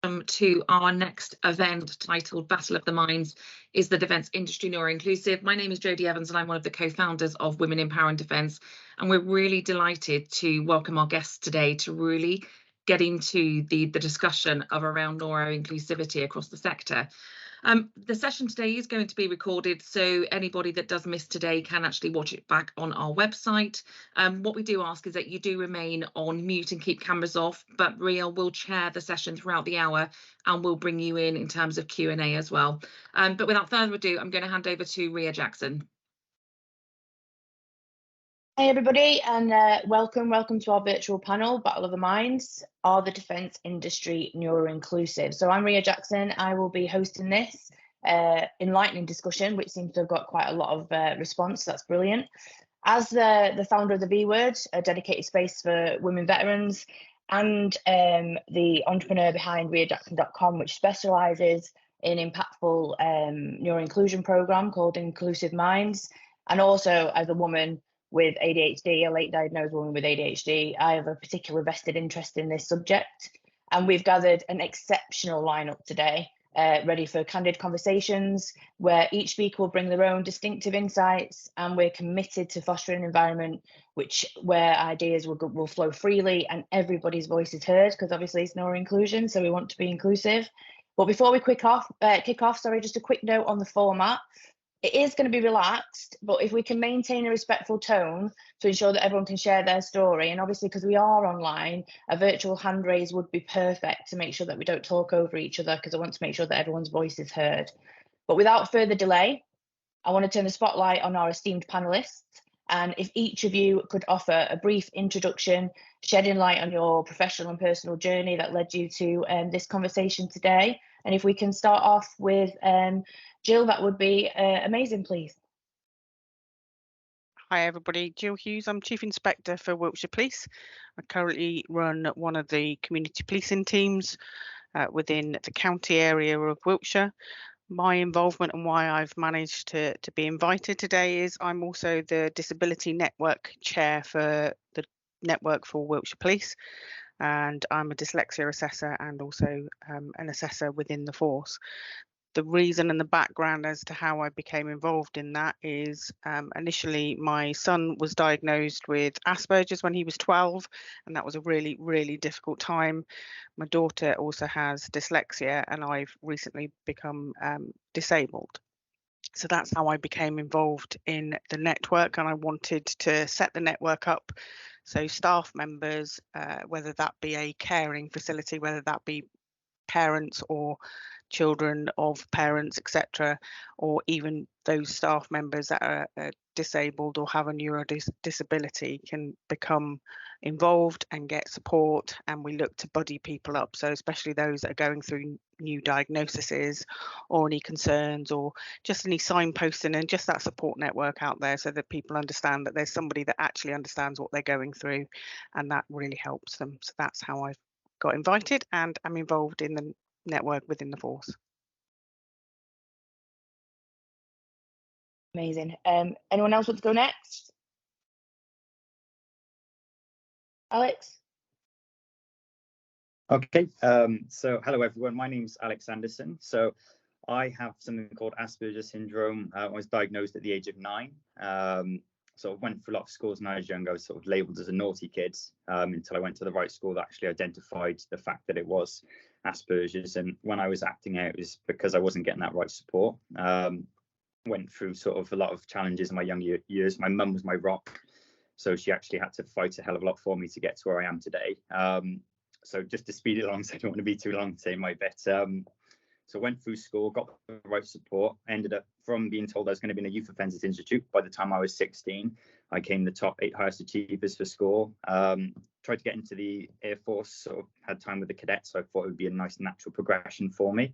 To our next event titled Battle of the Minds, is the Defence Industry Neuroinclusive. My name is Jodie Evans and I'm one of the co-founders of Women in Power and Defence, and we're really delighted to welcome our guests today to really get into the discussion of around neuroinclusivity across the sector. The session today is going to be recorded, so anybody that does miss today can actually watch it back on our website. What we do ask is that you do remain on mute and keep cameras off, but Ria will chair the session throughout the hour and we'll bring you in terms of Q&A as well. But without further ado, I'm going to hand over to Ria Jackson. Hey everybody, and welcome to our virtual panel, Battle of the Minds, are the Defence Industry Neuroinclusive? So I'm Ria Jackson. I will be hosting this enlightening discussion, which seems to have got quite a lot of response. That's brilliant. As the founder of the V Word, a dedicated space for women veterans, and the entrepreneur behind RiaJackson.com, which specialises in impactful neuroinclusion programme called Inclusive Minds, and also as a woman with ADHD, a late diagnosed woman with ADHD, I have a particular vested interest in this subject. And we've gathered an exceptional lineup today, ready for candid conversations where each speaker will bring their own distinctive insights, and we're committed to fostering an environment where ideas will flow freely and everybody's voice is heard, because obviously it's neuroinclusion, so we want to be inclusive. But before we kick off, just a quick note on the format. It is going to be relaxed, but if we can maintain a respectful tone to ensure that everyone can share their story, and obviously because we are online, a virtual hand raise would be perfect to make sure that we don't talk over each other, because I want to make sure that everyone's voice is heard. But without further delay, I want to turn the spotlight on our esteemed panelists, and if each of you could offer a brief introduction, shedding light on your professional and personal journey that led you to this conversation today. And if we can start off with Jill, that would be amazing, please. Hi everybody, Jill Hughes. I'm Chief Inspector for Wiltshire Police. I currently run one of the community policing teams within the county area of Wiltshire. My involvement and why I've managed to be invited today is I'm also the Disability Network Chair for the Network for Wiltshire Police, and I'm a dyslexia assessor and also an assessor within the force. The reason and the background as to how I became involved in that is initially my son was diagnosed with Asperger's when he was 12, and that was a really, really difficult time. My daughter also has dyslexia, and I've recently become disabled. So that's how I became involved in the network, and I wanted to set the network up so staff members, whether that be a caring facility, whether that be parents or children of parents, etc., or even those staff members that are disabled or have a neuro disability, can become involved and get support. And we look to buddy people up, so especially those that are going through new diagnoses or any concerns or just any signposting, and just that support network out there so that people understand that there's somebody that actually understands what they're going through, and that really helps them. So that's how I've got invited, and I'm involved in the network within the force. Amazing. Anyone else want to go next? Alex? Okay, so hello everyone, my name's Alex Anderson. So I have something called Asperger's syndrome. I was diagnosed at the age of 9. So I went through a lot of schools when I was young. I was sort of labelled as a naughty kid until I went to the right school that actually identified the fact that it was Asperger's. And when I was acting out, it was because I wasn't getting that right support. Went through sort of a lot of challenges in my young years. My mum was my rock, so she actually had to fight a hell of a lot for me to get to where I am today. So just to speed it along, so I don't want to be too long today, my bit. So went through school, got the right support, ended up from being told I was going to be in a Youth Offenders Institute. By the time I was 16, I came the top 8 highest achievers for school. Tried to get into the Air Force, sort of had time with the cadets, so I thought it would be a nice natural progression for me.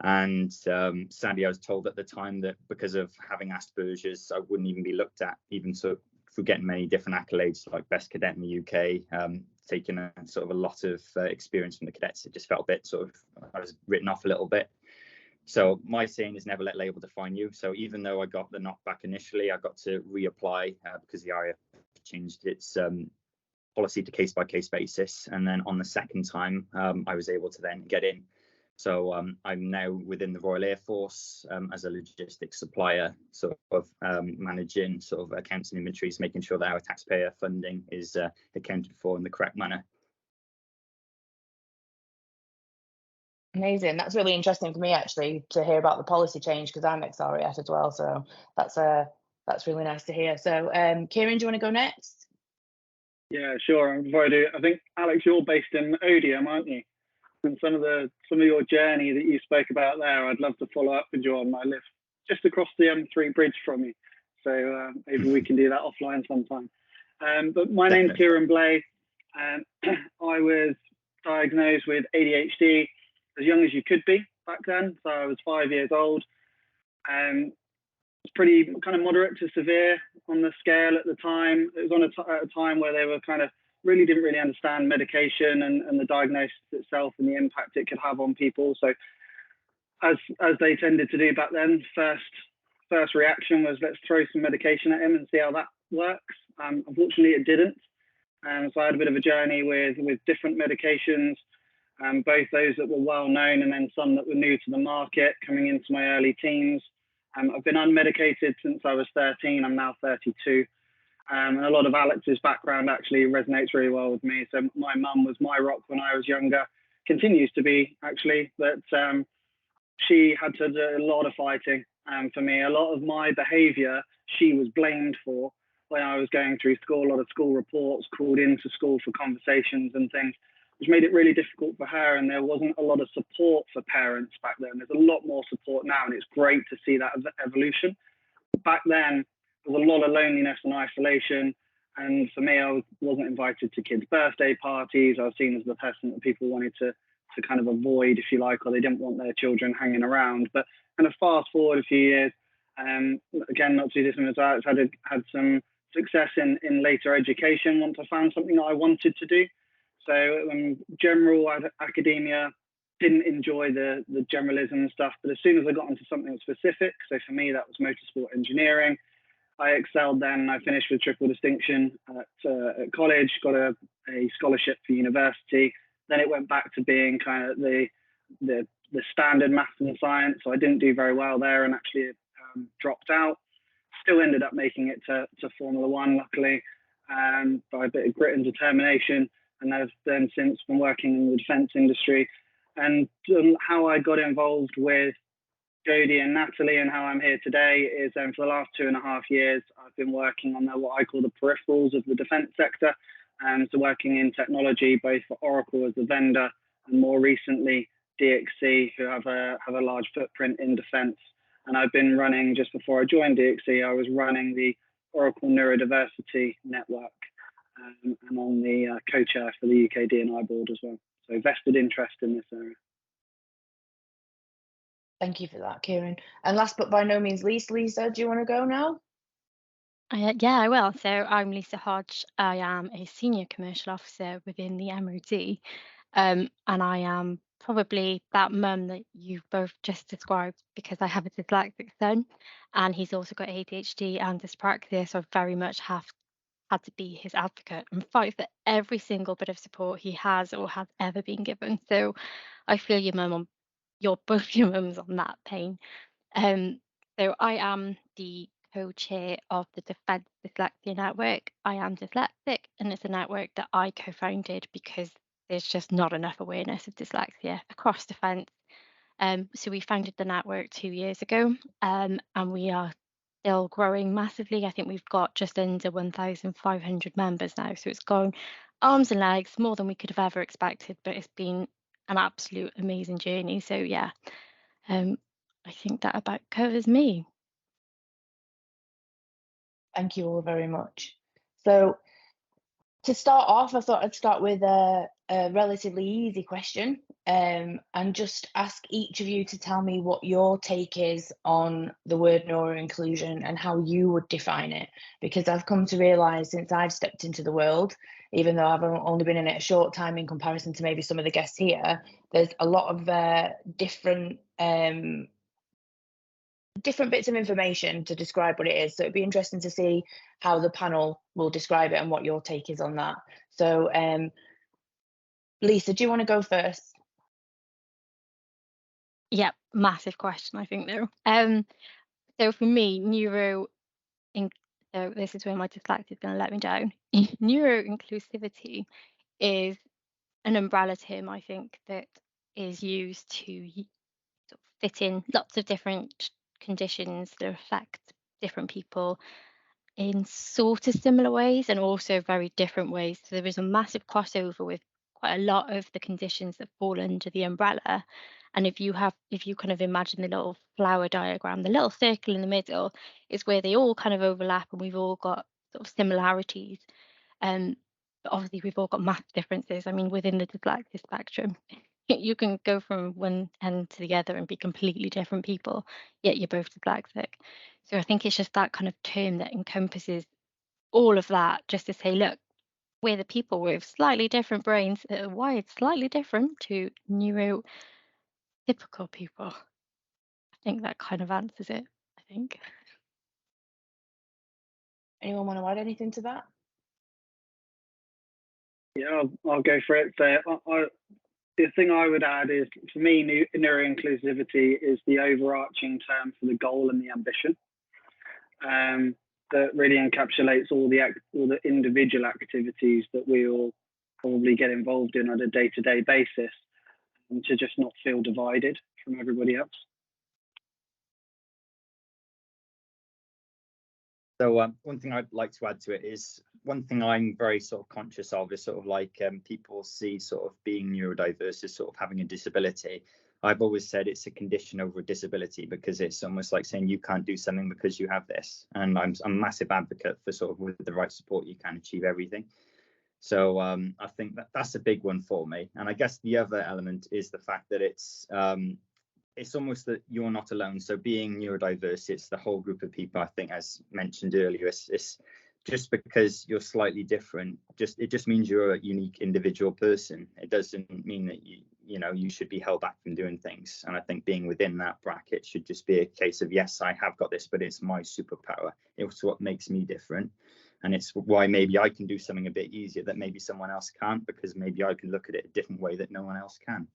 And sadly, I was told at the time that because of having Asperger's, I wouldn't even be looked at, even so through getting many different accolades like Best Cadet in the UK, taking a sort of a lot of experience from the cadets. It just felt a bit sort of, I was written off a little bit. So my saying is never let label define you. So even though I got the knockback initially, I got to reapply because the RAF changed its policy to case-by-case basis. And then on the second time, I was able to then get in. So I'm now within the Royal Air Force as a logistics supplier, sort of managing sort of accounts and inventories, making sure that our taxpayer funding is accounted for in the correct manner. Amazing. That's really interesting for me actually to hear about the policy change, because I'm ex-RAF as well. So that's really nice to hear. So Kieran, do you want to go next? Yeah, sure. Before I do, I think Alex, you're based in Odium, aren't you? And some of your journey that you spoke about there, I'd love to follow up with you on. I live just across the M3 bridge from you, so maybe we can do that offline sometime. But my name's Kieran Blay, and I was diagnosed with ADHD as young as you could be back then. So I was 5 years old, and it's pretty kind of moderate to severe on the scale at the time. It was at a time where they were kind of didn't really understand medication and the diagnosis itself and the impact it could have on people. So as they tended to do back then, first reaction was, let's throw some medication at him and see how that works. Unfortunately, it didn't. So I had a bit of a journey with different medications, both those that were well known and then some that were new to the market coming into my early teens. I've been unmedicated since I was 13. I'm now 32. And a lot of Alex's background actually resonates really well with me. So my mum was my rock when I was younger, continues to be actually, but she had to do a lot of fighting for me. A lot of my behaviour she was blamed for when I was going through school. A lot of school reports, called into school for conversations and things, which made it really difficult for her. And there wasn't a lot of support for parents back then. There's a lot more support now, and it's great to see that evolution. Back then, there was a lot of loneliness and isolation. And for me, I wasn't invited to kids' birthday parties. I was seen as the person that people wanted to kind of avoid, if you like, or they didn't want their children hanging around. But kind of fast forward a few years, again, not too distant as I had some success in later education once I found something that I wanted to do. So general academia, didn't enjoy the generalism stuff, but as soon as I got into something specific, so for me that was motorsport engineering, I excelled then. I finished with triple distinction at college, got a scholarship for university. Then it went back to being kind of the standard maths and science. So I didn't do very well there and actually dropped out. Still ended up making it to Formula One, luckily, by a bit of grit and determination. And I've then since been working in the defence industry. And how I got involved with Jodie and Natalie and how I'm here today is for the last 2.5 years, I've been working on what I call the peripherals of the defence sector. So working in technology, both for Oracle as a vendor and more recently DXC, who have a large footprint in defence. And I've been running, just before I joined DXC, I was running the Oracle Neurodiversity Network and on the co-chair for the UK D&I board as well. So vested interest in this area. Thank you for that, Kieran. And last but by no means least, Lisa, do you want to go now? Yeah, I will. So I'm Lisa Hodge. I am a senior commercial officer within the MOD, and I am probably that mum that you've both just described because I have a dyslexic son, and he's also got ADHD and dyspraxia, so I very much have had to be his advocate and fight for every single bit of support he has or has ever been given. So I feel your mum on both your mums on that pain. So I am the co-chair of the Defence Dyslexia Network. I am dyslexic, and it's a network that I co-founded because there's just not enough awareness of dyslexia across defence. So we founded the network 2 years ago, and we are still growing massively. I think we've got just under 1,500 members now. So it's gone arms and legs, more than we could have ever expected, but it's been an absolute amazing journey. So yeah, I think that about covers me. Thank you all very much. So to start off, I thought I'd start with a relatively easy question and just ask each of you to tell me what your take is on the word neuroinclusion and how you would define it. Because I've come to realise since I've stepped into the world, even though I've only been in it a short time in comparison to maybe some of the guests here, there's a lot of different bits of information to describe what it is. So it'd be interesting to see how the panel will describe it and what your take is on that. So Lisa, do you want to go first? Yeah, massive question, I think, though. So for me, so this is where my dyslexia is going to let me down. Neuroinclusivity is an umbrella term, I think, that is used to sort of fit in lots of different conditions that affect different people in sort of similar ways and also very different ways. So there is a massive crossover with quite a lot of the conditions that fall under the umbrella. And if you kind of imagine the little flower diagram, the little circle in the middle is where they all kind of overlap and we've all got sort of similarities. But obviously we've all got math differences. I mean, within the dyslexia spectrum, you can go from one end to the other and be completely different people, yet you're both dyslexic. So I think it's just that kind of term that encompasses all of that, just to say, look, we're the people with slightly different brains that are wired slightly different to neurotypical people. I think that kind of answers it, I think. Anyone want to add anything to that? Yeah, I'll go for it. So the thing I would add is, for me, neuroinclusivity is the overarching term for the goal and the ambition. That really encapsulates all the individual activities that we all probably get involved in on a day-to-day basis, and to just not feel divided from everybody else. So one thing I'd like to add to it is, one thing I'm very sort of conscious of is sort of like people see sort of being neurodiverse as sort of having a disability. I've always said it's a condition over a disability, because it's almost like saying you can't do something because you have this. And I'm a massive advocate for sort of, with the right support, you can achieve everything. So I think that's a big one for me. And I guess the other element is the fact that it's almost that you're not alone. So being neurodiverse, it's the whole group of people. I think, as mentioned earlier, it's just because you're slightly different, it just means you're a unique individual person. It doesn't mean that you should be held back from doing things. And I think being within that bracket should just be a case of, yes, I have got this, but it's my superpower. It's what makes me different. And it's why maybe I can do something a bit easier that maybe someone else can't, because maybe I can look at it a different way that no one else can.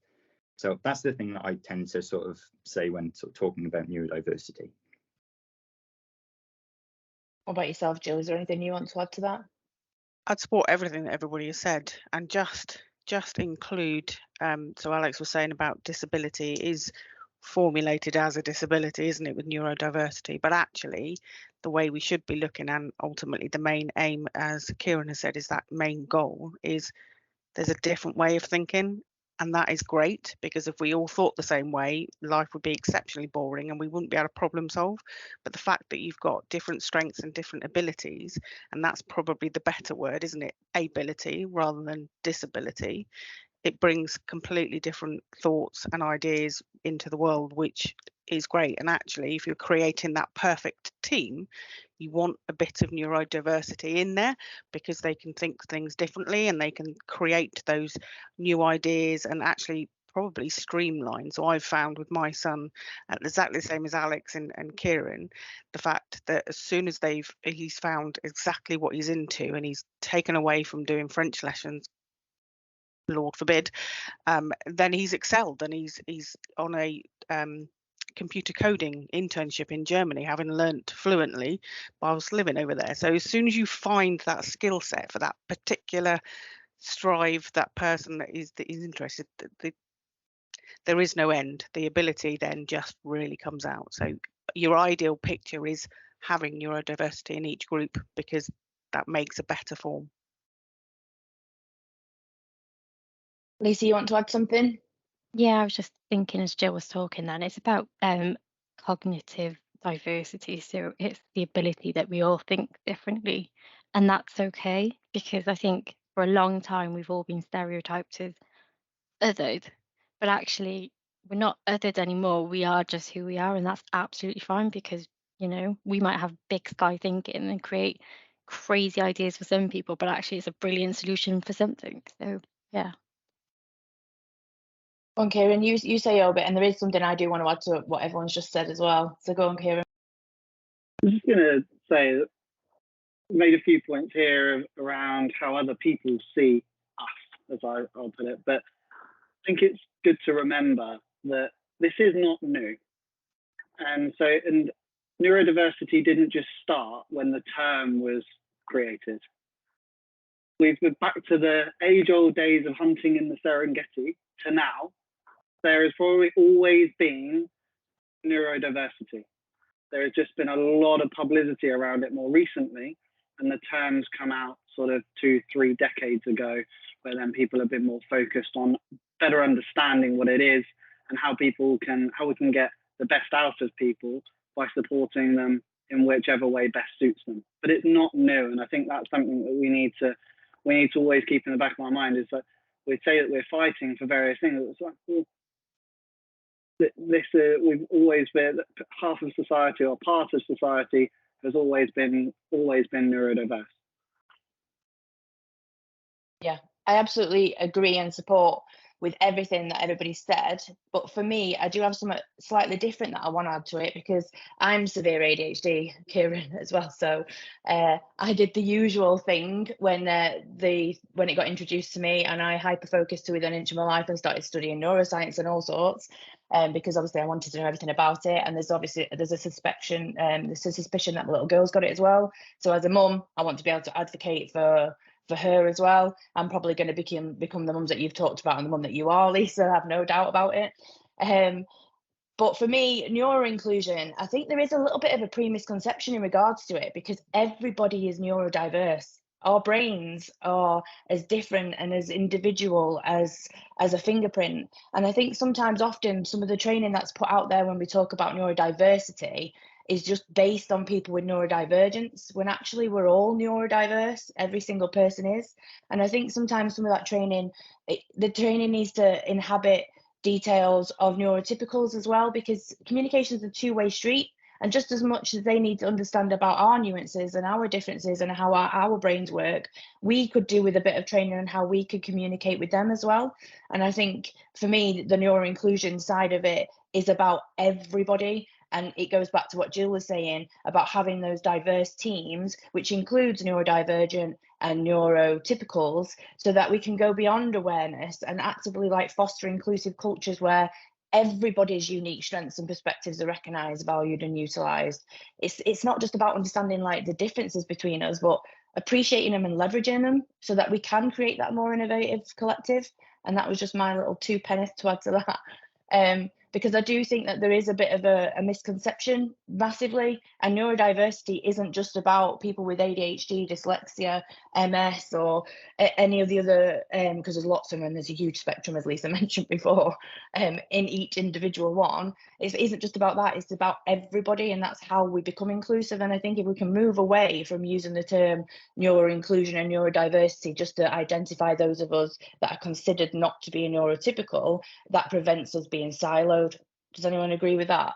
So that's the thing that I tend to sort of say when sort of talking about neurodiversity. What about yourself, Jill? Is there anything you want to add to that? I'd support everything that everybody has said, and just include, so Alex was saying about disability is formulated as a disability, isn't it, with neurodiversity? But actually, the way we should be looking, and ultimately the main aim, as Kieran has said, is that main goal is there's a different way of thinking. And that is great, because if we all thought the same way, life would be exceptionally boring and we wouldn't be able to problem solve. But the fact that you've got different strengths and different abilities, and that's probably the better word, isn't it? Ability rather than disability. It brings completely different thoughts and ideas into the world, which is great. And actually, if you're creating that perfect team, you want a bit of neurodiversity in there, because they can think things differently and they can create those new ideas and actually probably streamline. So I've found with my son, exactly the same as Alex and Kieran, the fact that as soon as he's found exactly what he's into and he's taken away from doing French lessons, Lord forbid, then he's excelled, and he's on a computer coding internship in Germany, having learnt fluently whilst living over there. So as soon as you find that skill set for that particular strive, that person that is interested, there is no end. The ability then just really comes out. So your ideal picture is having neurodiversity in each group, because that makes a better form. Lisa, you want to add something? Yeah, I was just thinking as Jill was talking then, it's about cognitive diversity. So it's the ability that we all think differently, and that's okay, because I think for a long time we've all been stereotyped as othered, but actually we're not othered anymore. We are just who we are, and that's absolutely fine, because we might have big sky thinking and create crazy ideas for some people, but actually it's a brilliant solution for something. So yeah. On Kieran, you say your bit, and there is something I do want to add to what everyone's just said as well. So go on, Kieran. I'm just going to say that made a few points here around how other people see us, as I'll put it, but I think it's good to remember that this is not new. And neurodiversity didn't just start when the term was created. We've been back to the age-old days of hunting in the Serengeti to now. There has probably always been neurodiversity. There has just been a lot of publicity around it more recently, and the terms come out sort of 2-3 decades ago, where then people have been more focused on better understanding what it is and how we can get the best out of people by supporting them in whichever way best suits them. But it's not new, and I think that's something that we need to always keep in the back of our mind, is that we say that we're fighting for various things. It's like, well, we've always been, half of society or part of society has always been neurodiverse. Yeah, I absolutely agree and support with everything that everybody said. But for me, I do have something slightly different that I want to add to it, because I'm severe ADHD, Kieran, as well. So I did the usual thing when it got introduced to me, and I hyper-focused to within an inch of my life and started studying neuroscience and all sorts. Because obviously I wanted to know everything about it, and there's a suspicion that the little girl's got it as well. So as a mum, I want to be able to advocate for her as well. I'm probably going to become the mums that you've talked about and the mum that you are, Lisa. I have no doubt about it. But for me, neuroinclusion, I think there is a little bit of a pre-misconception in regards to it, because everybody is neurodiverse. Our brains are as different and as individual as a fingerprint. And I think often some of the training that's put out there when we talk about neurodiversity is just based on people with neurodivergence, when actually we're all neurodiverse. Every single person is. And I think sometimes some of that training, the training needs to inhabit details of neurotypicals as well, because communication is a two-way street. And just as much as they need to understand about our nuances and our differences and how our brains work, we could do with a bit of training on how we could communicate with them as well. And I think for me, the neuroinclusion side of it is about everybody. And it goes back to what Jill was saying about having those diverse teams, which includes neurodivergent and neurotypicals, so that we can go beyond awareness and actively foster inclusive cultures where everybody's unique strengths and perspectives are recognised, valued and utilised. It's not just about understanding the differences between us, but appreciating them and leveraging them so that we can create that more innovative collective. And that was just my little 2 pennies to add to that. Because I do think that there is a bit of a misconception massively, and neurodiversity isn't just about people with ADHD, dyslexia, MS, or any of the other, because there's lots of them, and there's a huge spectrum, as Lisa mentioned before, in each individual one. It isn't just about that, it's about everybody, and that's how we become inclusive. And I think if we can move away from using the term neuroinclusion and neurodiversity just to identify those of us that are considered not to be neurotypical, that prevents us being siloed. Does anyone agree with that?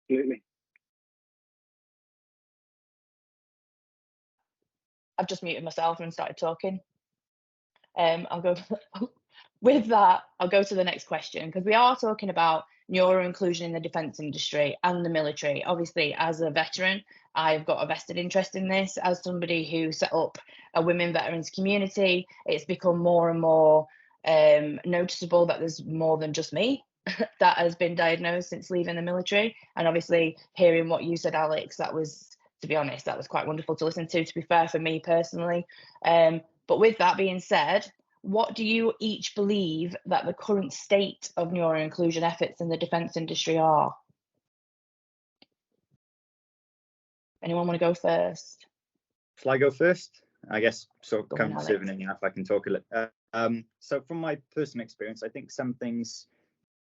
Absolutely. I've just muted myself and started talking. I'll go with that. I'll go to the next question, because we are talking about neuroinclusion in the defence industry and the military. Obviously, as a veteran, I've got a vested interest in this. As somebody who set up a women veterans community, it's become more and more noticeable that there's more than just me that has been diagnosed since leaving the military. And obviously, hearing what you said, Alex, to be honest, that was quite wonderful to listen to be fair, for me personally. But with that being said, what do you each believe that the current state of neuroinclusion efforts in the defence industry are? Anyone want to go first? Shall I go first? I guess sort of Go on, kind of Alex. serving enough, I can talk a little. So from my personal experience, I think some things,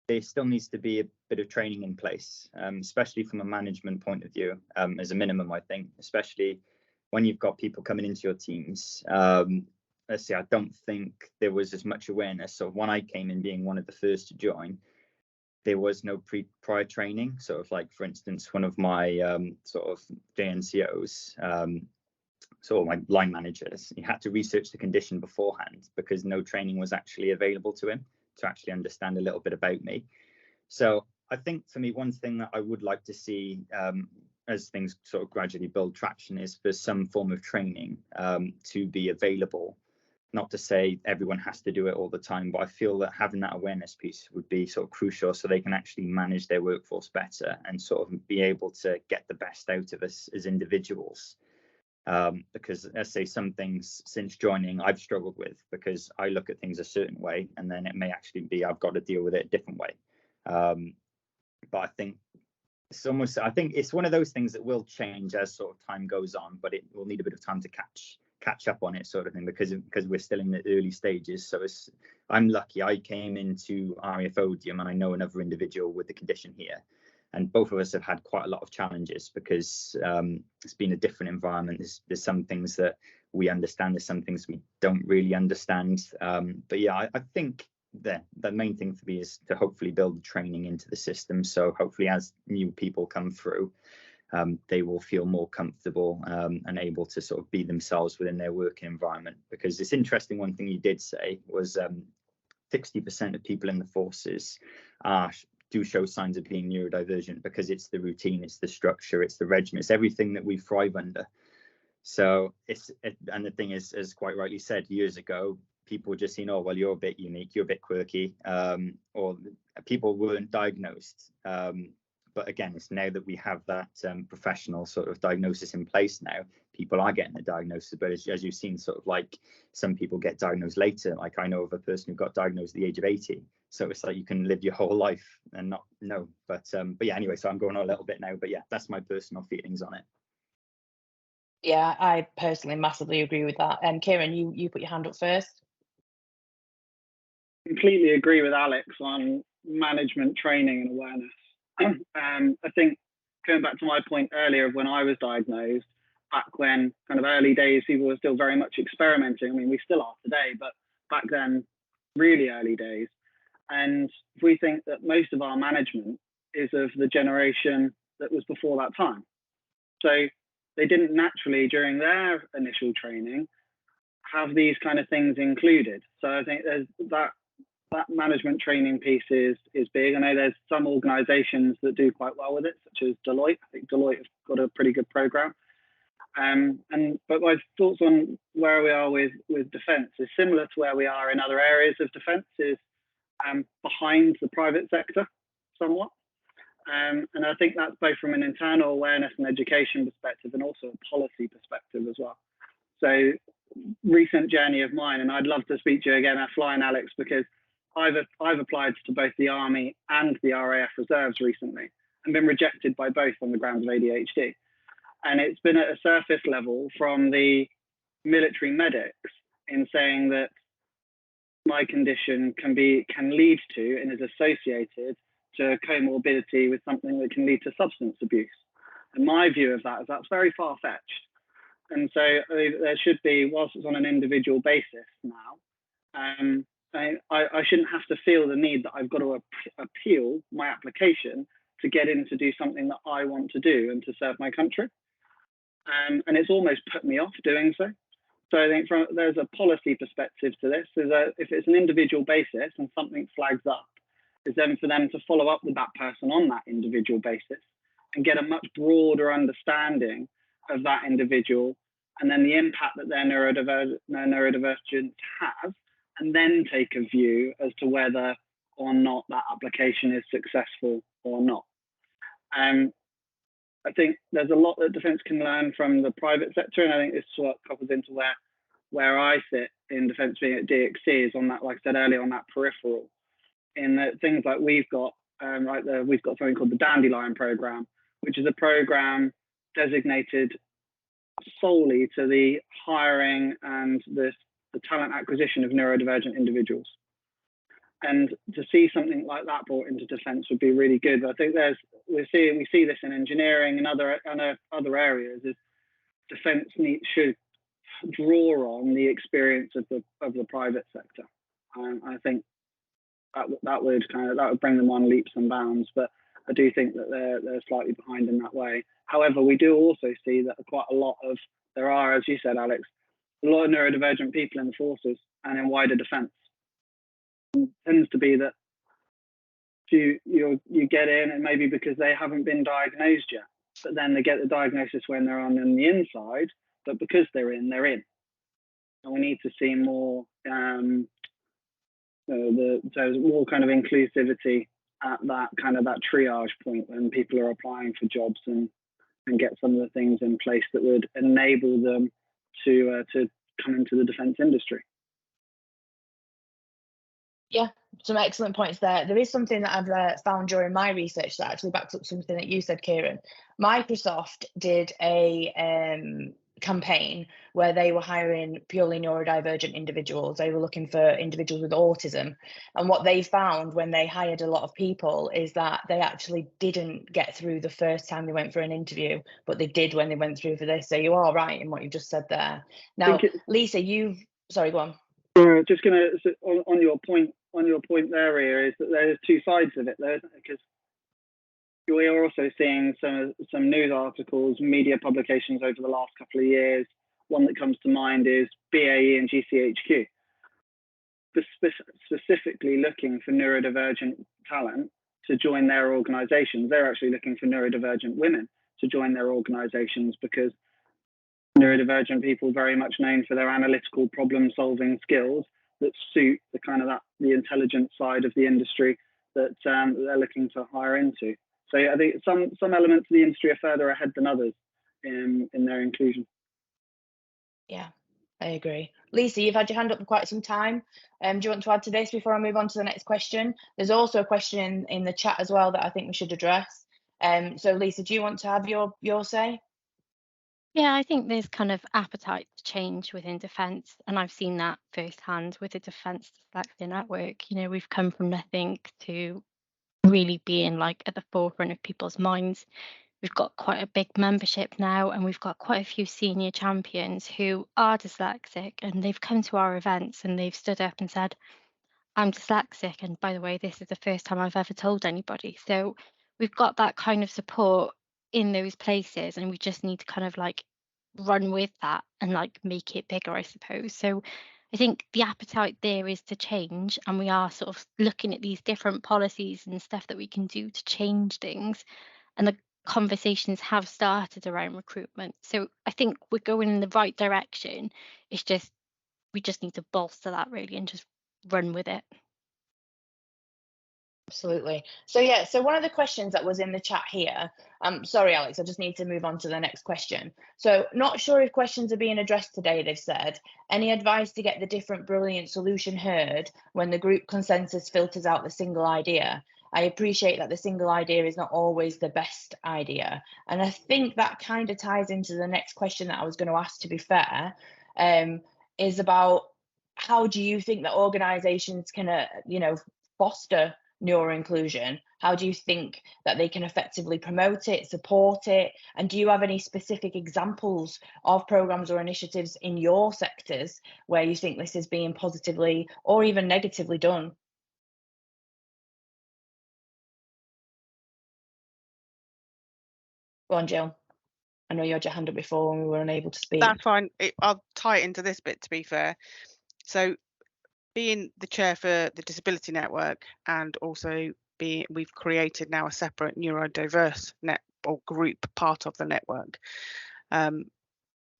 there still needs to be a bit of training in place, especially from a management point of view, as a minimum, I think, especially when you've got people coming into your teams. Let's see, I don't think there was as much awareness. So when I came in, being one of the first to join, there was no prior training. So for instance, one of my sort of JNCOs, so my line managers, he had to research the condition beforehand because no training was actually available to him to actually understand a little bit about me. So I think for me, one thing that I would like to see as things sort of gradually build traction is for some form of training to be available. Not to say everyone has to do it all the time, but I feel that having that awareness piece would be sort of crucial so they can actually manage their workforce better and sort of be able to get the best out of us as individuals. Because let's say some things since joining I've struggled with because I look at things a certain way and then it may actually be I've got to deal with it a different way. But I think it's one of those things that will change as sort of time goes on, but it will need a bit of time to catch up on it, sort of thing, because we're still in the early stages. So I'm lucky. I came into RAF Odium and I know another individual with the condition here, and both of us have had quite a lot of challenges because it's been a different environment. There's some things that we understand, there's some things we don't really understand. But yeah, I think the main thing for me is to hopefully build the training into the system. So hopefully as new people come through, they will feel more comfortable and able to sort of be themselves within their working environment. Because it's interesting, one thing you did say was 60% of people in the forces do show signs of being neurodivergent because it's the routine, it's the structure, it's the regimen, it's everything that we thrive under. So and the thing is, as quite rightly said, years ago, people were just saying, oh, well, you're a bit unique, you're a bit quirky, or people weren't diagnosed. But again, it's now that we have that professional sort of diagnosis in place now, people are getting the diagnosis. But as you've seen, sort of like some people get diagnosed later. Like I know of a person who got diagnosed at the age of 80. So it's like you can live your whole life and not know. But yeah, anyway, so I'm going on a little bit now. But yeah, that's my personal feelings on it. Yeah, I personally massively agree with that. Kieran, you put your hand up first. Completely agree with Alex on management training and awareness. I think going back to my point earlier of when I was diagnosed, back when kind of early days, people were still very much experimenting. I mean, we still are today, but back then, really early days. And we think that most of our management is of the generation that was before that time. So they didn't naturally, during their initial training, have these kind of things included. So I think there's that management training piece is big. I know there's some organizations that do quite well with it, such as Deloitte. I think Deloitte has got a pretty good program. But my thoughts on where we are with defence is similar to where we are in other areas of defence, is behind the private sector somewhat. And I think that's both from an internal awareness and education perspective and also a policy perspective as well. So recent journey of mine, and I'd love to speak to you again offline, Alex, because I've applied to both the Army and the RAF Reserves recently and been rejected by both on the grounds of ADHD. And it's been at a surface level from the military medics in saying that my condition can lead to and is associated to comorbidity with something that can lead to substance abuse. And my view of that is that's very far-fetched. And so there should be, whilst it's on an individual basis now, I shouldn't have to feel the need that I've got to appeal my application to get in to do something that I want to do and to serve my country. And it's almost put me off doing so. So I think there's a policy perspective to this, is that if it's an individual basis and something flags up, is then for them to follow up with that person on that individual basis and get a much broader understanding of that individual and then the impact that their neurodivergence has, and then take a view as to whether or not that application is successful or not. I think there's a lot that defence can learn from the private sector, and I think this is what couples into where I sit in defence being at DXC is on that, like I said earlier, on that peripheral. In that things like we've got something called the Dandelion Programme, which is a programme designated solely to the hiring and the talent acquisition of neurodivergent individuals. And to see something like that brought into defence would be really good. I think we see this in engineering and other areas. Is defence should draw on the experience of the private sector. I think that would bring them on leaps and bounds. But I do think that they're slightly behind in that way. However, we do also see that there are, as you said, Alex, a lot of neurodivergent people in the forces and in wider defence. It tends to be that you get in, and maybe because they haven't been diagnosed yet, but then they get the diagnosis when they're on the inside, but because they're in, and we need to see more there's more kind of inclusivity at that kind of that triage point when people are applying for jobs, and get some of the things in place that would enable them to come into the defence industry. Yeah, some excellent points there. There is something that I've found during my research that actually backs up something that you said, Kieran. Microsoft did a campaign where they were hiring purely neurodivergent individuals. They were looking for individuals with autism. And what they found when they hired a lot of people is that they actually didn't get through the first time they went for an interview, but they did when they went through for this. So you are right in what you just said there. Now, Lisa, sorry, go on. Just going to, on your point there, here, is that there's two sides of it, there, isn't it? Because we are also seeing some news articles, media publications over the last couple of years. One that comes to mind is BAE and GCHQ, specifically looking for neurodivergent talent to join their organisations. They're actually looking for neurodivergent women to join their organisations, because neurodivergent people very much known for their analytical problem-solving skills that suit the kind of the intelligence side of the industry that they're looking to hire into. So I think some elements of the industry are further ahead than others in their inclusion. Yeah, I agree. Lisa, you've had your hand up for quite some time. Do you want to add to this before I move on to the next question? There's also a question in the chat as well that I think we should address. So Lisa, do you want to have your say? Yeah, I think there's kind of appetite to change within defence, and I've seen that firsthand with the Defence Dyslexia Network. You know, we've come from nothing to really being like at the forefront of people's minds. We've got quite a big membership now, and we've got quite a few senior champions who are dyslexic, and they've come to our events and they've stood up and said, I'm dyslexic, and by the way, this is the first time I've ever told anybody. So we've got that kind of support in those places, and we just need to kind of like run with that and like make it bigger, I suppose. So I think the appetite there is to change, and we are sort of looking at these different policies and stuff that we can do to change things, and the conversations have started around recruitment. So I think we're going in the right direction. It's just we just need to bolster that really and just run with it. Absolutely. So yeah, so one of the questions that was in the chat here, sorry Alex, I just need to move on to the next question. So not sure if questions are being addressed today, they've said. Any advice to get the different brilliant solution heard when the group consensus filters out the single idea? I appreciate that the single idea is not always the best idea. And I think that kind of ties into the next question that I was going to ask, to be fair, is about how do you think that organisations can, foster neuroinclusion? How do you think that they can effectively promote it, support it? And do you have any specific examples of programs or initiatives in your sectors where you think this is being positively or even negatively done? Go on, Jill. I know you had your hand up before and we were unable to speak. That's fine. I'll tie it into this bit, to be fair. So being the chair for the Disability Network, and also we've created now a separate neurodiverse net or group part of the network.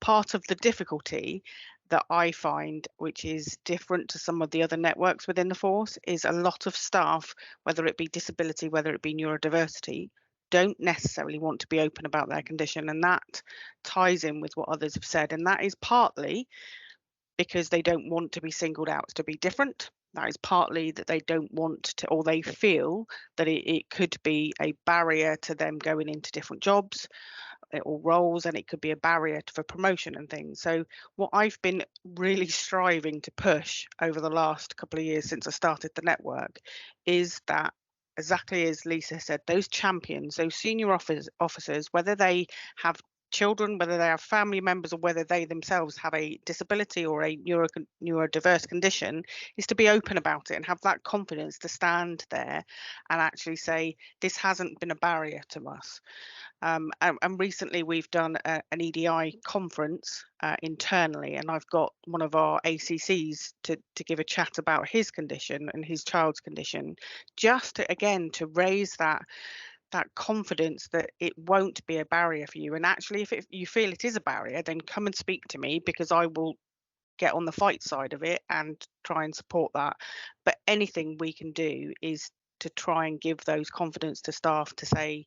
Part of the difficulty that I find, which is different to some of the other networks within the force, is a lot of staff, whether it be disability, whether it be neurodiversity, don't necessarily want to be open about their condition. And that ties in with what others have said. And that is partly because they don't want to be singled out to be different. That is partly that they don't want to, or they feel that it could be a barrier to them going into different jobs or roles, and it could be a barrier for promotion and things. So what I've been really striving to push over the last couple of years since I started the network is that, exactly as Lisa said, those champions, those senior officers, whether they have children, whether they have family members or whether they themselves have a disability or a neurodiverse condition, is to be open about it and have that confidence to stand there and actually say, this hasn't been a barrier to us. And recently we've done an EDI conference internally, and I've got one of our ACCs to give a chat about his condition and his child's condition, just to, again, to raise that confidence that it won't be a barrier for you. And actually, if you feel it is a barrier, then come and speak to me, because I will get on the fight side of it and try and support that. But anything we can do is to try and give those confidence to staff to say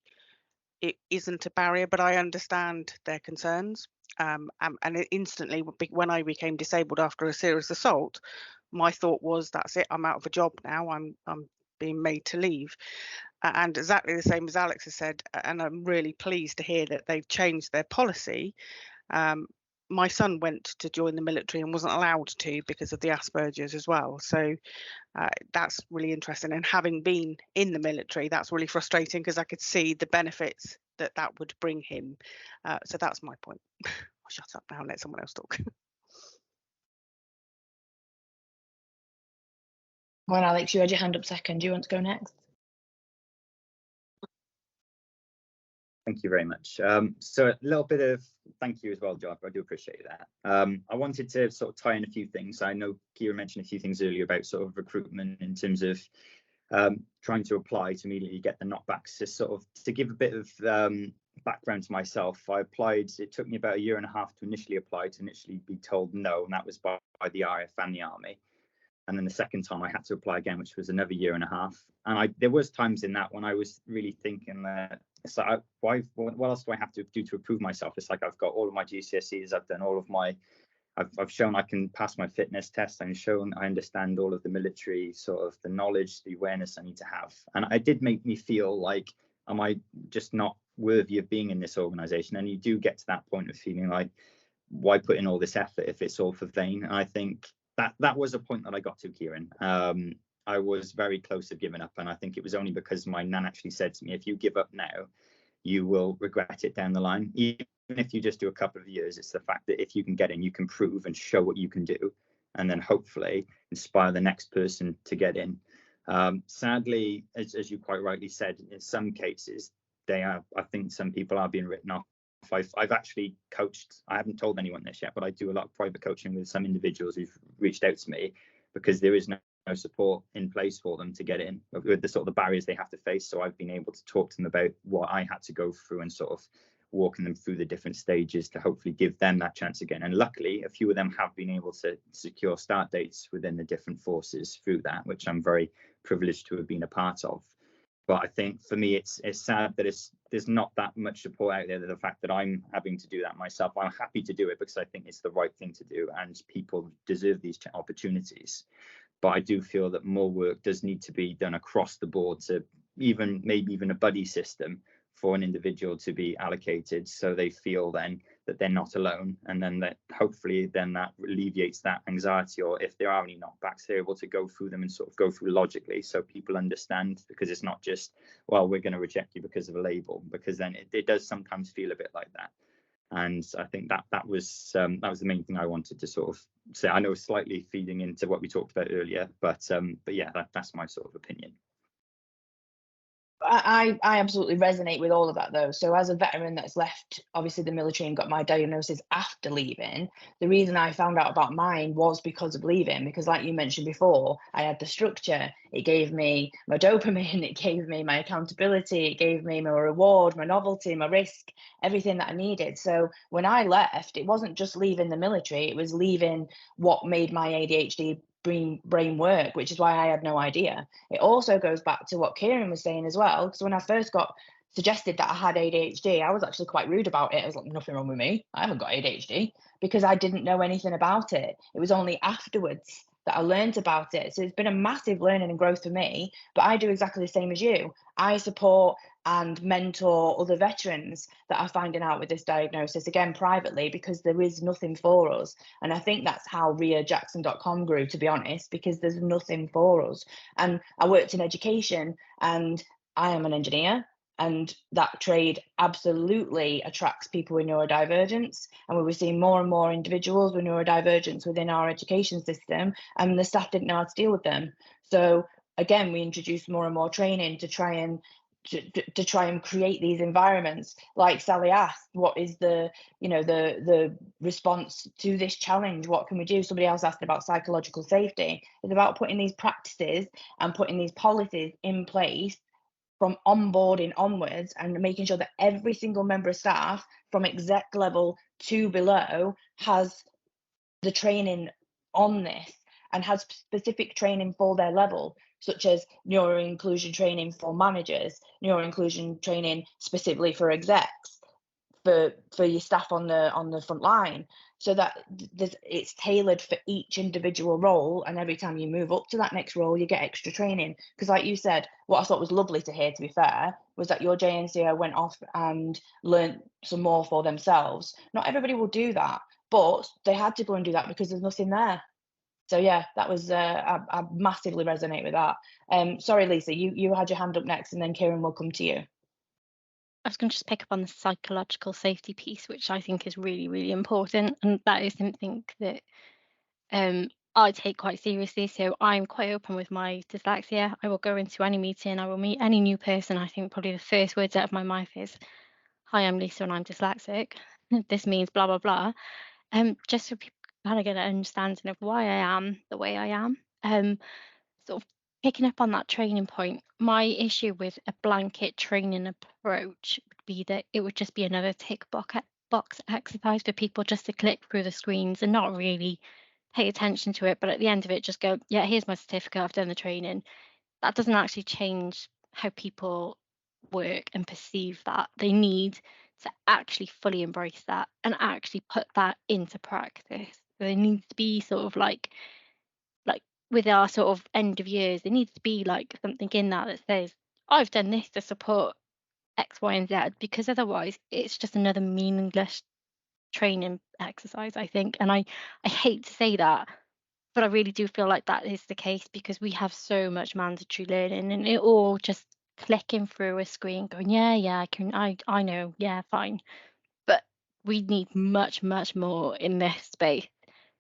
it isn't a barrier, but I understand their concerns. And instantly, when I became disabled after a serious assault, my thought was, that's it, I'm out of a job now, I'm being made to leave. And exactly the same as Alex has said, and I'm really pleased to hear that they've changed their policy. My son went to join the military and wasn't allowed to because of the Asperger's as well. So that's really interesting. And having been in the military, that's really frustrating, because I could see the benefits that would bring him. So that's my point. I'll shut up now and let someone else talk. Well, Alex, you had your hand up second. Do you want to go next? Thank you very much. So a little bit of thank you as well, Job. I do appreciate that. I wanted to sort of tie in a few things. I know Kira mentioned a few things earlier about sort of recruitment in terms of trying to apply to immediately get the knockbacks. To give a bit of background to myself, I applied. It took me about 1.5 years to initially apply, to initially be told no, and that was by the RAF and the Army. And then the second time I had to apply again, which was another 1.5 years. And there was times in that when I was really thinking that, it's like, what else do I have to do to prove myself? It's like, I've got all of my GCSEs, I've done all of my, I've shown I can pass my fitness test, I've shown I understand all of the military, sort of the knowledge, the awareness I need to have. And it did make me feel like, am I just not worthy of being in this organization? And you do get to that point of feeling like, why put in all this effort if it's all for vain? And I think that was a point that I got to, Kieran. I was very close to giving up, and I think it was only because my nan actually said to me, if you give up now, you will regret it down the line. Even if you just do a couple of years, it's the fact that if you can get in, you can prove and show what you can do, and then hopefully inspire the next person to get in. Sadly, as you quite rightly said, in some cases, I think some people are being written off. I've actually coached, I haven't told anyone this yet, but I do a lot of private coaching with some individuals who've reached out to me because there is no support in place for them to get in with the sort of the barriers they have to face. So I've been able to talk to them about what I had to go through and sort of walking them through the different stages to hopefully give them that chance again. And luckily, a few of them have been able to secure start dates within the different forces through that, which I'm very privileged to have been a part of. But I think for me, it's sad that there's not that much support out there. The fact that I'm having to do that myself, I'm happy to do it because I think it's the right thing to do, and people deserve these opportunities. But I do feel that more work does need to be done across the board, to maybe even a buddy system for an individual to be allocated, so they feel then that they're not alone, and then that hopefully then that alleviates that anxiety, or if there are any knockbacks, they're able to go through them and sort of go through logically, so people understand, because it's not just, well, we're going to reject you because of a label, because then it does sometimes feel a bit like that. And I think that was the main thing I wanted to sort of say. I know slightly feeding into what we talked about earlier, but yeah, that's my sort of opinion. I absolutely resonate with all of that, though. So as a veteran that's left, obviously, the military and got my diagnosis after leaving, the reason I found out about mine was because of leaving. Because like you mentioned before, I had the structure. It gave me my dopamine. It gave me my accountability. It gave me my reward, my novelty, my risk, everything that I needed. So when I left, it wasn't just leaving the military. It was leaving what made my ADHD brain work, which is why I had no idea. It also goes back to what Kieran was saying as well, because when I first got suggested that I had ADHD, I was actually quite rude about it. I was like, nothing wrong with me, I haven't got ADHD, because I didn't know anything about it. It was only afterwards that I learned about it. So it's been a massive learning and growth for me, but I do exactly the same as you. I support and mentor other veterans that are finding out with this diagnosis, again, privately, because there is nothing for us. And I think that's how riajackson.com grew, to be honest, because there's nothing for us. And I worked in education, and I am an engineer, And that trade absolutely attracts people with neurodivergence. And we were seeing more and more individuals with neurodivergence within our education system, and the staff didn't know how to deal with them. So again, we introduced more and more training to try and create these environments. Like Sally asked, what is the response to this challenge? What can we do? Somebody else asked about psychological safety. It's about putting these practices and putting these policies in place from onboarding onwards, and making sure that every single member of staff from exec level to below has the training on this and has specific training for their level, such as neuroinclusion training for managers, neuroinclusion training specifically for execs, for your staff on the front line, so that it's tailored for each individual role. And every time you move up to that next role, you get extra training. Because like you said, what I thought was lovely to hear, to be fair, was that your JNCO went off and learned some more for themselves. Not everybody will do that, but they had to go and do that because there's nothing there. So yeah, that was I massively resonate with that. Sorry, Lisa, you had your hand up next, and then Kieran will come to you. I was going to just pick up on the psychological safety piece, which I think is really, really important. And that is something that I take quite seriously. So I'm quite open with my dyslexia. I will go into any meeting, I will meet any new person. I think probably the first words out of my mouth is, "Hi, I'm Lisa and I'm dyslexic. This means blah, blah, blah." Just so people kind of get an understanding of why I am the way I am. Sort of picking up on that training point, my issue with a blanket training approach would be that it would just be another tick box exercise for people just to click through the screens and not really pay attention to it. But at the end of it, just go, yeah, here's my certificate, I've done the training. That doesn't actually change how people work and perceive that. They need to actually fully embrace that and actually put that into practice. So they need to be sort of like with our sort of end of years, there needs to be like something in that says, I've done this to support X, Y, and Z, because otherwise it's just another meaningless training exercise, I think. And I hate to say that, but I really do feel like that is the case, because we have so much mandatory learning and it all just clicking through a screen going, yeah, I know, yeah, fine. But we need much, much more in this space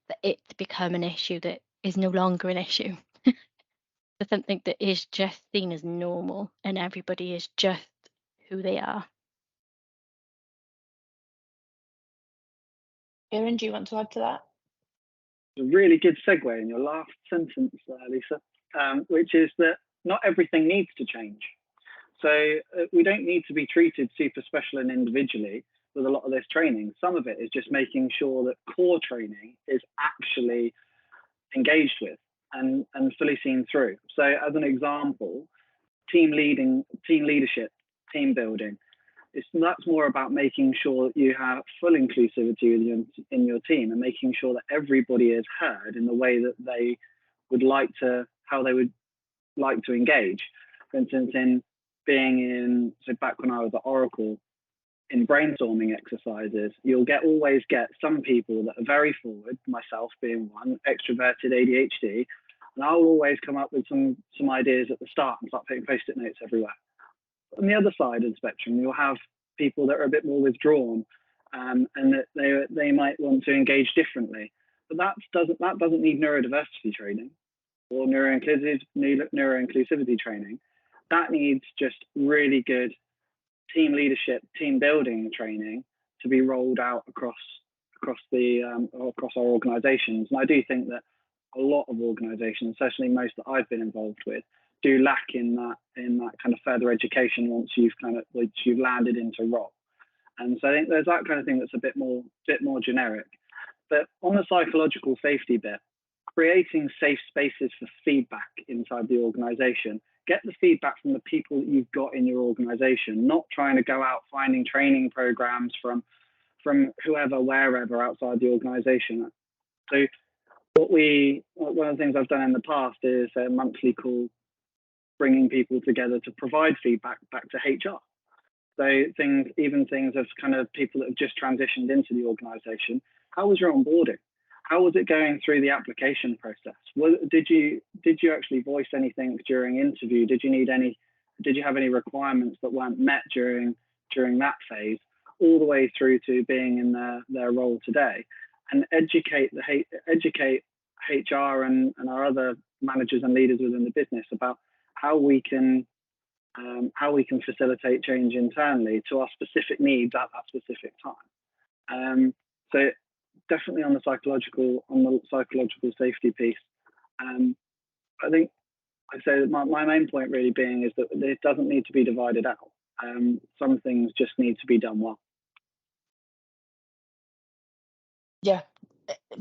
for it to become an issue that is no longer an issue. For something that is just seen as normal and everybody is just who they are. Kieran, do you want to add to that? A really good segue in your last sentence there, Lisa, which is that not everything needs to change. So we don't need to be treated super special and individually with a lot of this training. Some of it is just making sure that core training is actually engaged with and fully seen through. So as an example, team leadership, team building, that's more about making sure that you have full inclusivity in your team and making sure that everybody is heard in the way that they would like to, how they would like to engage. For instance, so back when I was at Oracle, in brainstorming exercises, you'll always get some people that are very forward, myself being one, extroverted ADHD, and I'll always come up with some ideas at the start and start putting post-it notes everywhere. On the other side of the spectrum, you'll have people that are a bit more withdrawn, and that they might want to engage differently. But that doesn't need neurodiversity training or neuroinclusivity training. That needs just really good team leadership, team building training to be rolled out across our organisations. And I do think that a lot of organisations, especially most that I've been involved with, do lack in that kind of further education once you've landed into role. And so I think there's that kind of thing that's a bit more generic. But on the psychological safety bit, creating safe spaces for feedback inside the organisation. Get the feedback from the people that you've got in your organisation, not trying to go out finding training programs from whoever, wherever outside the organisation. So one of the things I've done in the past is a monthly call, bringing people together to provide feedback back to HR. So things of kind of people that have just transitioned into the organisation. How was your onboarding? How was it going through the application process? Did you actually voice anything during interview? Did you need any did you have any requirements that weren't met during that phase, all the way through to being in their role today, and educate HR and our other managers and leaders within the business about how we can facilitate change internally to our specific needs at that specific time. So definitely on the psychological safety piece. I think I'd say that my main point really being is that it doesn't need to be divided out. Some things just need to be done well. Yeah,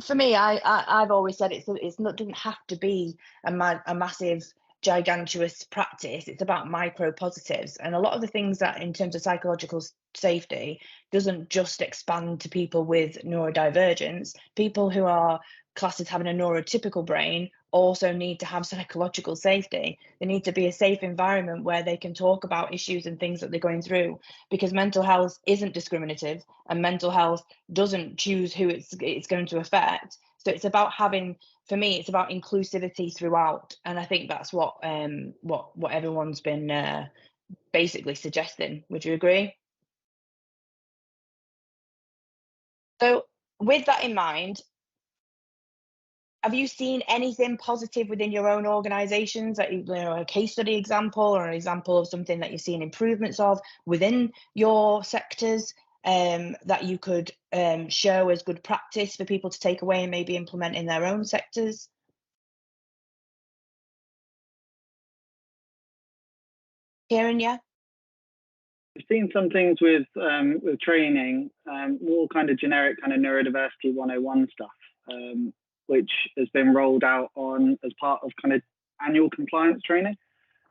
for me, I've always said it's not, doesn't have to be a massive gigantuous practice. It's about micro positives, and a lot of the things that in terms of psychological safety doesn't just expand to people with neurodivergence. People who are classed as having a neurotypical brain also need to have psychological safety. They need to be a safe environment where they can talk about issues and things that they're going through, because mental health isn't discriminative and mental health doesn't choose who it's going to affect. So it's about having, for me, it's about inclusivity throughout, and I think that's what everyone's been basically suggesting. Would you agree? So with that in mind, have you seen anything positive within your own organisations, that a case study example or an example of something that you've seen improvements of within your sectors, that you could show as good practice for people to take away and maybe implement in their own sectors? Kieran, yeah? I've seen some things with training, more kind of generic kind of neurodiversity 101 stuff, which has been rolled out as part of kind of annual compliance training.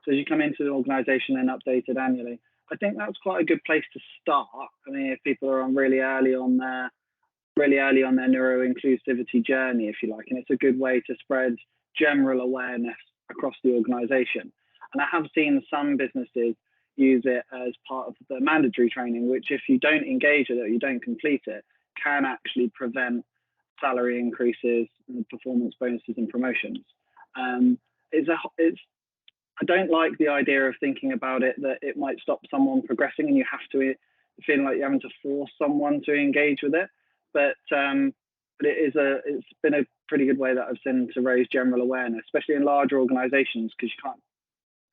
So as you come into the organisation and updated annually, I think that's quite a good place to start. I mean, if people are really early on their neuroinclusivity journey, if you like, and it's a good way to spread general awareness across the organisation. And I have seen some businesses use it as part of the mandatory training, which if you don't engage with it, or you don't complete it, can actually prevent salary increases, performance bonuses and promotions. I don't like the idea of thinking about it that it might stop someone progressing and you have to feel like you're having to force someone to engage with it. But it's been a pretty good way that I've seen to raise general awareness, especially in larger organisations, because you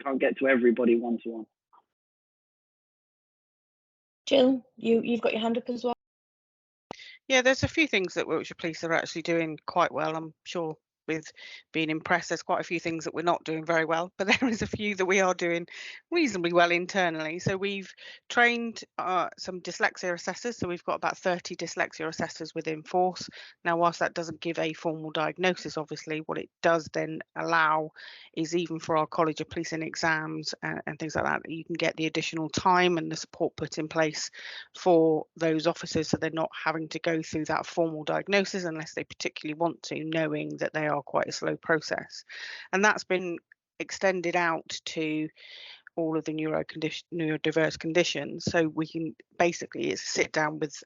can't get to everybody one-to-one. Jill, you've got your hand up as well. Yeah, there's a few things that Wiltshire Police are actually doing quite well. I'm sure with being impressed, there's quite a few things that we're not doing very well, but there is a few that we are doing reasonably well internally. So we've trained some dyslexia assessors. So we've got about 30 dyslexia assessors within Force. Now, whilst that doesn't give a formal diagnosis, obviously, what it does then allow is, even for our College of Policing exams and things like that, you can get the additional time and the support put in place for those officers, so they're not having to go through that formal diagnosis unless they particularly want to, knowing that they are quite a slow process. And that's been extended out to all of the neurodiverse conditions. So we can basically, it's a sit down with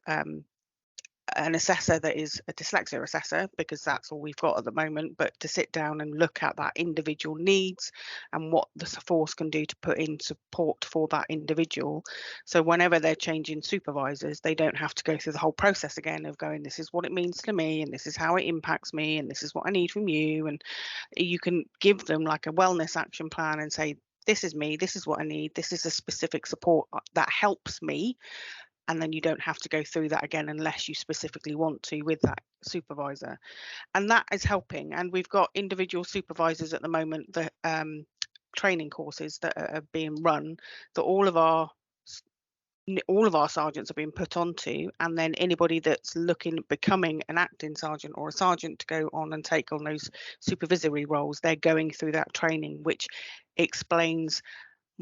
an assessor that is a dyslexia assessor, because that's all we've got at the moment, but to sit down and look at that individual needs and what the Force can do to put in support for that individual. So whenever they're changing supervisors, they don't have to go through the whole process again of going, this is what it means to me, and this is how it impacts me, and this is what I need from you. And you can give them like a wellness action plan and say, this is me, this is what I need, this is a specific support that helps me. And then you don't have to go through that again unless you specifically want to with that supervisor. And that is helping. And we've got individual supervisors at the moment, that training courses that are being run, that all of our sergeants are being put onto, and then anybody that's looking at becoming an acting sergeant or a sergeant to go on and take on those supervisory roles, they're going through that training, which explains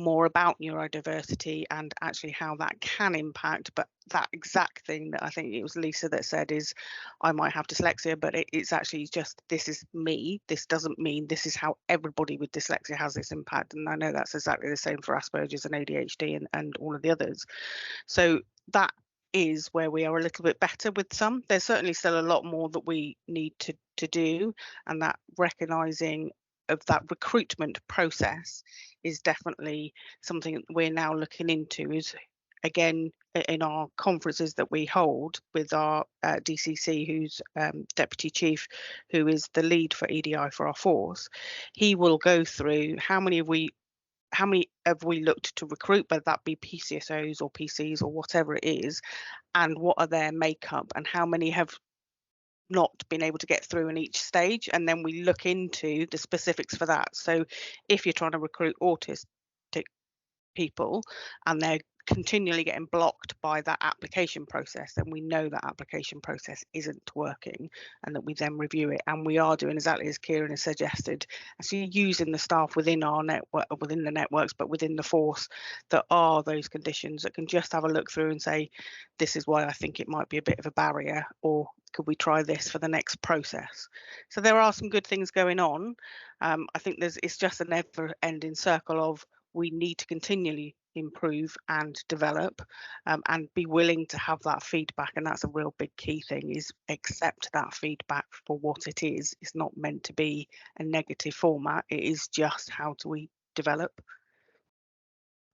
more about neurodiversity and actually how that can impact. But that exact thing that I think it was Lisa that said is, I might have dyslexia, but it's actually just, this is me. This doesn't mean this is how everybody with dyslexia has this impact. And I know that's exactly the same for Asperger's and ADHD and all of the others. So that is where we are a little bit better with some. There's certainly still a lot more that we need to do, and that recognising of that recruitment process is definitely something that we're now looking into. Is again in our conferences that we hold with our DCC, who's Deputy Chief, who is the lead for EDI for our force, he will go through how many have we looked to recruit, whether that be PCSOs or PCs or whatever it is, and what are their makeup, and how many have not been able to get through in each stage, and then we look into the specifics for that. So if you're trying to recruit autistic people and they're continually getting blocked by that application process, then we know that application process isn't working, and that we then review it. And we are doing exactly as Kieran has suggested, actually using the staff within our network, within the networks, but within the force that are those conditions, that can just have a look through and say, this is why I think it might be a bit of a barrier, or could we try this for the next process? So there are some good things going on. I think it's just a never-ending circle of, we need to continually improve and develop, and be willing to have that feedback. And that's a real big key thing, is accept that feedback for what it is. It's not meant to be a negative format. It is just, how do we develop?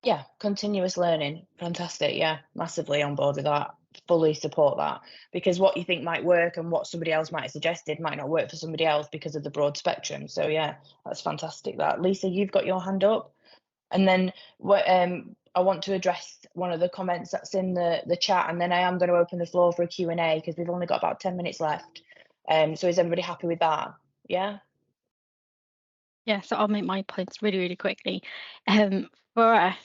Yeah, continuous learning. Fantastic. Yeah, massively on board with that. Fully support that, because what you think might work and what somebody else might have suggested might not work for somebody else because of the broad spectrum. So yeah, that's fantastic. That, Lisa, you've got your hand up. And then I want to address one of the comments that's in the chat, and then I am going to open the floor for a Q&A because we've only got about 10 minutes left. So is everybody happy with that? Yeah? Yeah, so I'll make my points really, really quickly. For us,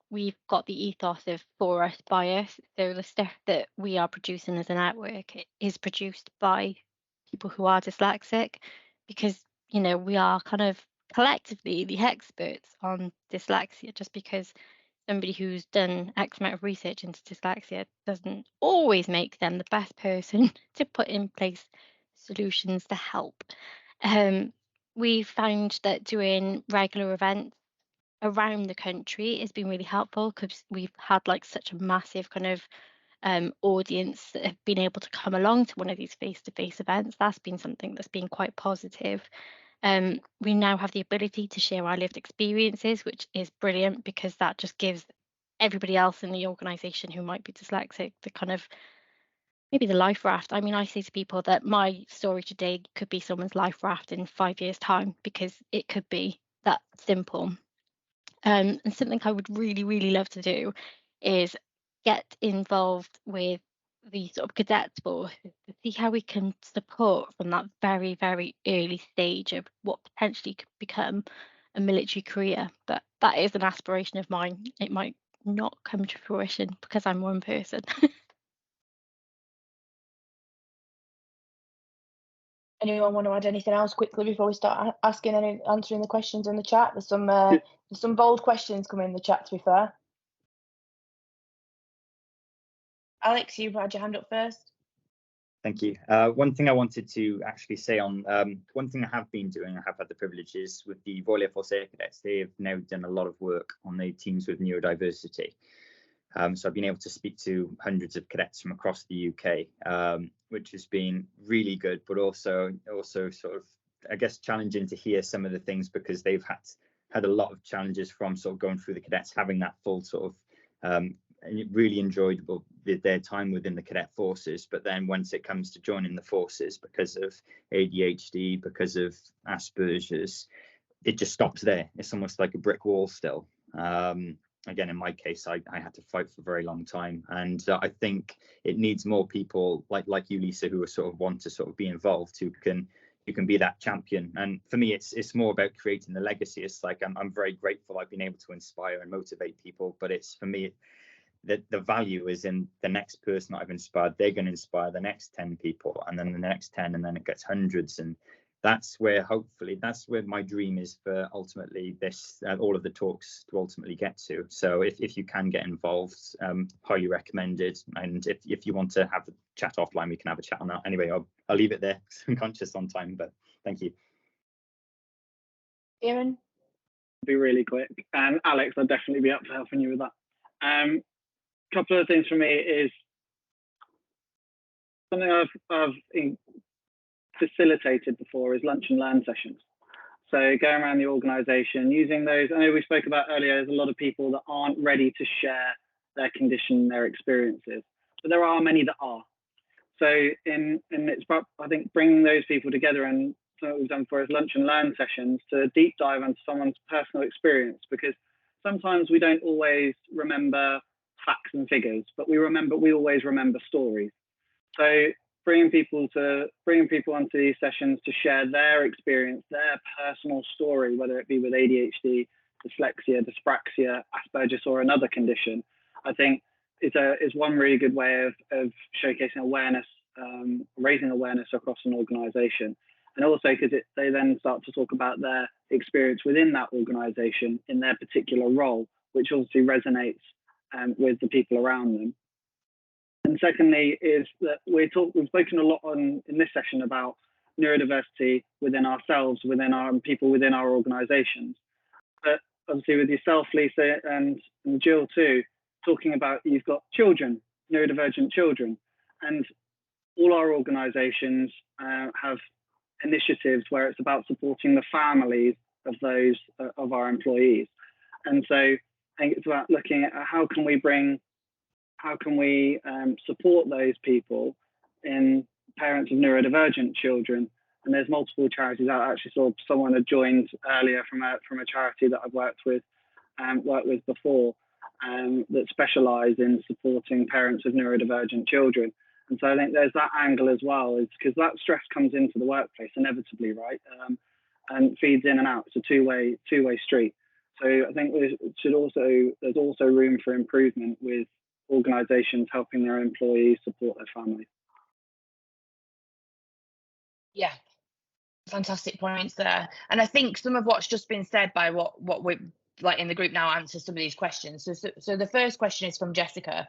we've got the ethos of for us, by us. So the stuff that we are producing as a network is produced by people who are dyslexic, because, you know, we are kind of collectively the experts on dyslexia. Just because somebody who's done X amount of research into dyslexia doesn't always make them the best person to put in place solutions to help. We found that doing regular events around the country has been really helpful, because we've had like such a massive kind of audience that have been able to come along to one of these face-to-face events. That's been something that's been quite positive. We now have the ability to share our lived experiences, which is brilliant, because that just gives everybody else in the organisation who might be dyslexic the kind of, maybe the life raft. I mean, I say to people that my story today could be someone's life raft in 5 years' time, because it could be that simple. And something I would really, really love to do is get involved with the sort of cadets force to see how we can support from that very, very early stage of what potentially could become a military career. But that is an aspiration of mine. It might not come to fruition because I'm one person. Anyone want to add anything else quickly before we start answering the questions in the chat? There's some bold questions coming in the chat, to be fair. Alex, you had your hand up first. Thank you. One thing I wanted to actually say on, one thing I have been doing, I have had the privileges with the Royal Air Force Air Cadets. They have now done a lot of work on the teams with neurodiversity. So I've been able to speak to hundreds of cadets from across the UK, which has been really good, but also sort of, I guess, challenging to hear some of the things, because they've had a lot of challenges from sort of going through the cadets, having that full sort of really enjoyed their time within the cadet forces, but then once it comes to joining the forces, because of ADHD, because of Asperger's, it just stops there. It's almost like a brick wall still. Again, in my case, I had to fight for a very long time, and I think it needs more people like you, Lisa, who are sort of want to sort of be involved, who can be that champion. And for me, it's more about creating the legacy. It's like I'm very grateful I've been able to inspire and motivate people, but it's, for me, the value is in the next person that I've inspired. They're going to inspire the next 10 people, and then the next 10, and then it gets hundreds. And that's where, hopefully, that's where my dream is for ultimately this, all of the talks to ultimately get to. So if you can get involved, highly recommended. And if you want to have a chat offline, we can have a chat on that. Anyway, I'll leave it there because I'm conscious on time, but thank you. Kieran? Be really quick. And Alex, I'll definitely be up for helping you with that. Couple of things for me is something I've facilitated before is lunch and learn sessions. So going around the organisation, using those. I know we spoke about earlier, there's a lot of people that aren't ready to share their condition, their experiences, but there are many that are. So it's about, I think, bringing those people together, and so what we've done for us lunch and learn sessions to deep dive into someone's personal experience, because sometimes we don't always remember facts and figures, but we always remember stories. So bringing people onto these sessions to share their experience, their personal story, whether it be with ADHD, dyslexia, dyspraxia, Asperger's, or another condition, I think is one really good way of showcasing awareness, raising awareness across an organisation. And also because they then start to talk about their experience within that organisation in their particular role, which obviously resonates with the people around them. And secondly is that we've spoken a lot in this session about neurodiversity within ourselves, within our people within our organisations. But obviously with yourself, Lisa, and Jill too, talking about you've got children, neurodivergent children, and all our organisations have initiatives where it's about supporting the families of those of our employees. And so I think it's about looking at how can we support those people in parents of neurodivergent children. And there's multiple charities. I actually saw someone had joined earlier from a charity that I've worked with before, that specialise in supporting parents of neurodivergent children. And so I think there's that angle as well, is because that stress comes into the workplace inevitably, right? And feeds in and out. It's a two-way street. So I think there's also room for improvement with organisations helping their employees support their families. Yeah, fantastic points there. And I think some of what's just been said by what we're like in the group now answers some of these questions. So the first question is from Jessica.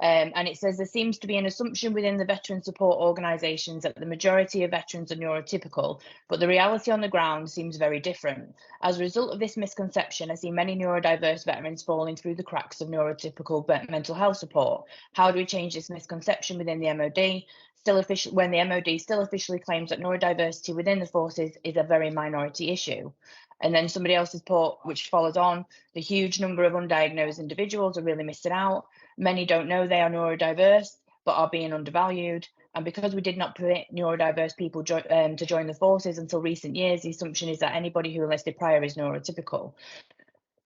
And it says there seems to be an assumption within the veteran support organisations that the majority of veterans are neurotypical, but the reality on the ground seems very different. As a result of this misconception, I see many neurodiverse veterans falling through the cracks of neurotypical mental health support. How do we change this misconception within the MOD? When the MOD still officially claims that neurodiversity within the forces is a very minority issue. And then somebody else's put, which follows on, the huge number of undiagnosed individuals are really missing out. Many don't know they are neurodiverse, but are being undervalued. And because we did not permit neurodiverse people to join the forces until recent years, the assumption is that anybody who enlisted prior is neurotypical.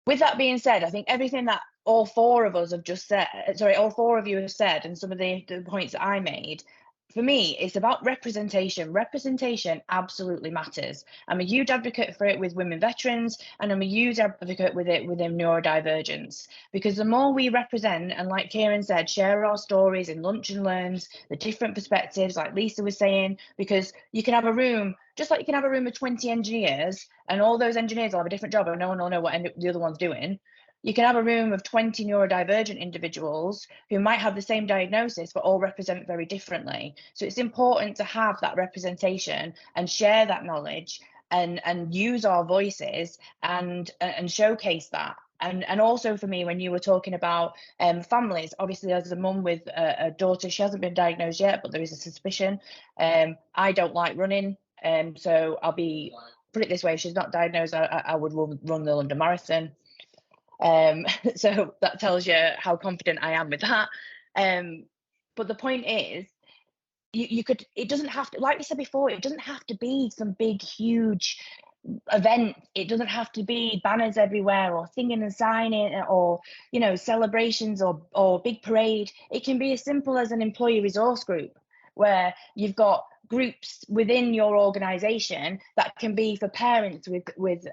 With that being said, I think everything that all four of you have said, and some of the points that I made, for me, it's about representation. Representation absolutely matters. I'm a huge advocate for it with women veterans, and I'm a huge advocate with it within neurodivergence, because the more we represent, and like Kieran said, share our stories in lunch and learns, the different perspectives, like Lisa was saying, because you can have a room, just like you can have a room of 20 engineers, and all those engineers will have a different job and no one will know what the other one's doing. You can have a room of 20 neurodivergent individuals who might have the same diagnosis, but all represent very differently. So it's important to have that representation and share that knowledge and use our voices and showcase that. And also for me, when you were talking about families, obviously as a mum with a daughter, she hasn't been diagnosed yet, but there is a suspicion. I don't like running, so I'll put it this way, if she's not diagnosed, I would run the London Marathon. So that tells you how confident I am with that. But the point is, it doesn't have to, like we said before, it doesn't have to be some big, huge event. It doesn't have to be banners everywhere or singing and signing or, celebrations or big parade. It can be as simple as an employee resource group where you've got groups within your organisation that can be for parents with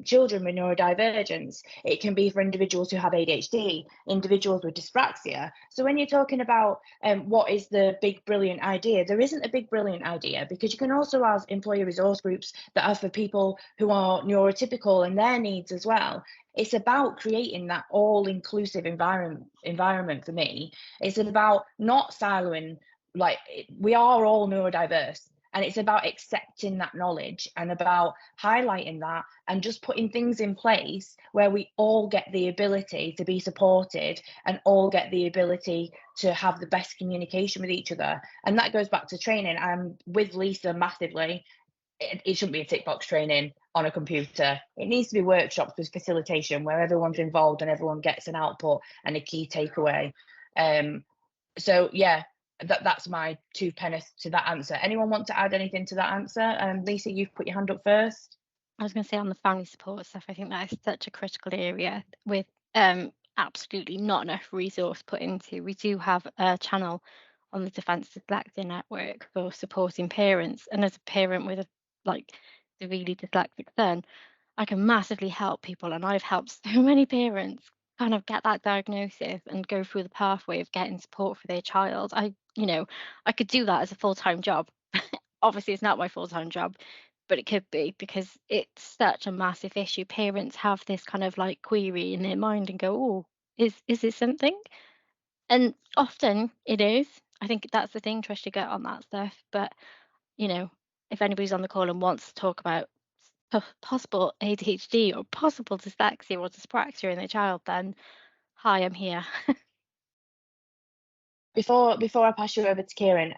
children with neurodivergence. It can be for individuals who have ADHD, individuals with dyspraxia. So when you're talking about what is the big brilliant idea, there isn't a big brilliant idea, because you can also have employee resource groups that are for people who are neurotypical and their needs as well. It's about creating that all-inclusive environment for me. It's about not siloing. Like, we are all neurodiverse, and it's about accepting that knowledge and about highlighting that and just putting things in place where we all get the ability to be supported and all get the ability to have the best communication with each other. And that goes back to training. I'm with Lisa massively. it shouldn't be a tick box training on a computer. It needs to be workshops with facilitation where everyone's involved and everyone gets an output and a key takeaway. So yeah, that's my 2 pence to that answer. Anyone want to add anything to that answer? Lisa, you've put your hand up first. I was going to say on the family support stuff, I think that is such a critical area with absolutely not enough resource put into. We do have a channel on the Defence Dyslexia Network for supporting parents, and as a parent with a severely dyslexic son, I can massively help people, and I've helped so many parents kind of get that diagnosis and go through the pathway of getting support for their child. I could do that as a full-time job. Obviously, it's not my full-time job, but it could be, because it's such a massive issue. Parents have this kind of query in their mind and go, oh, is this something? And often it is. I think that's the thing, Trish, to get on that stuff. But if anybody's on the call and wants to talk about possible ADHD or possible dyslexia or dyspraxia in their child, then hi, I'm here. Before I pass you over to Kieran,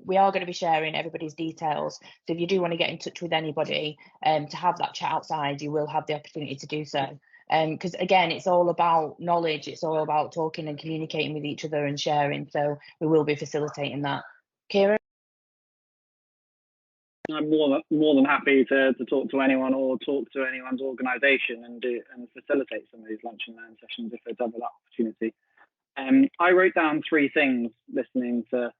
we are going to be sharing everybody's details. So if you do want to get in touch with anybody to have that chat outside, you will have the opportunity to do so. Because again, it's all about knowledge, it's all about talking and communicating with each other and sharing. So we will be facilitating that. Kieran? I'm more than happy to talk to anyone or talk to anyone's organisation and facilitate some of these lunch and learn sessions if there's ever that opportunity. I wrote down 3 things listening to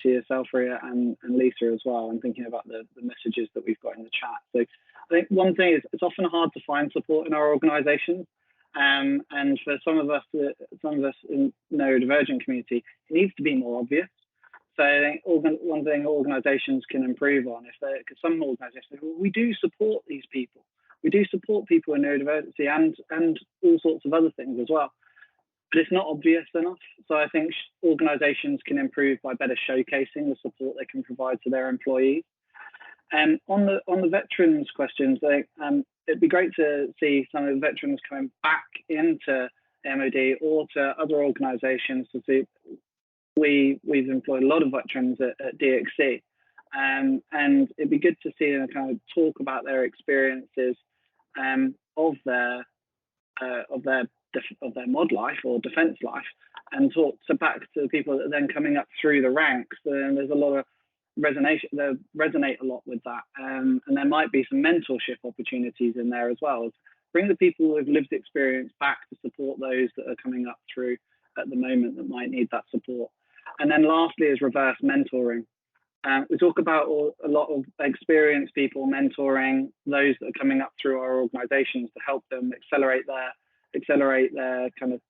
yourself, Ria, and Lisa as well, and thinking about the messages that we've got in the chat. So I think one thing is it's often hard to find support in our organisations, and for some of us in the neurodivergent community, it needs to be more obvious. So I think one thing organisations can improve on, because some organisations say, well, we do support these people. We do support people in neurodiversity and all sorts of other things as well. But it's not obvious enough. So I think organisations can improve by better showcasing the support they can provide to their employees. And on the veterans questions, it'd be great to see some of the veterans coming back into MOD or to other organisations to see. We've employed a lot of veterans at DXC, and it'd be good to see them kind of talk about their experiences of their mod life or defence life, and talk back to the people that are then coming up through the ranks. And there's a lot of resonate a lot with that, and there might be some mentorship opportunities in there as well. Bring the people with lived experience back to support those that are coming up through at the moment that might need that support. And then lastly is reverse mentoring. We talk about a lot of experienced people mentoring those that are coming up through our organisations to help them accelerate their kind of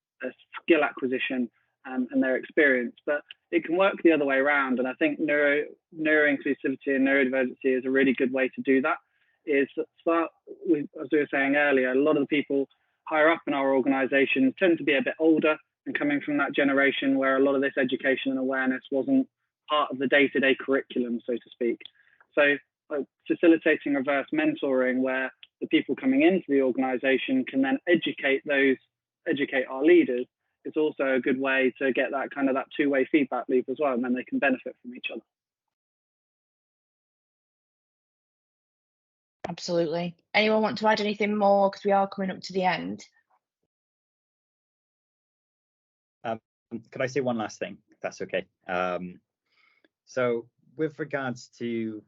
skill acquisition and their experience. But it can work the other way around, and I think neuroinclusivity and neurodiversity is a really good way to do that. Is start with, as we were saying earlier, a lot of the people higher up in our organisations tend to be a bit older and coming from that generation where a lot of this education and awareness wasn't part of the day-to-day curriculum, so to speak. So facilitating reverse mentoring where the people coming into the organisation can then educate our leaders is also a good way to get that two-way feedback loop as well, and then they can benefit from each other. Absolutely. Anyone want to add anything more, because we are coming up to the end? Could I say one last thing, if that's okay? So with regards to